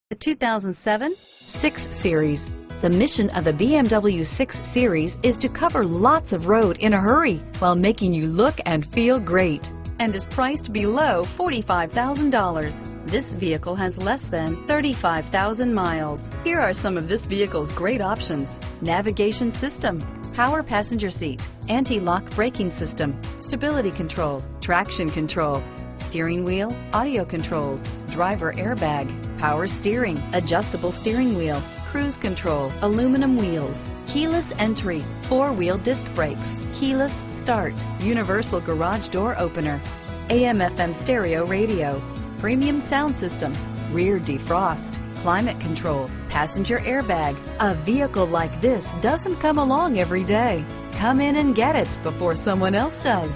The 2007 6 Series. The mission of the BMW 6 Series is to cover lots of road in a hurry while making you look and feel great, and is priced below $45,000. This vehicle has less than 35,000 miles. Here are some of this vehicle's great options: navigation system, power passenger seat, anti-lock braking system, stability control, traction control, steering wheel audio controls, driver airbag, power steering, adjustable steering wheel, cruise control, aluminum wheels, keyless entry, four-wheel disc brakes, keyless start, universal garage door opener, AM/FM stereo radio, premium sound system, rear defrost, climate control, passenger airbag. A vehicle like this doesn't come along every day. Come in and get it before someone else does.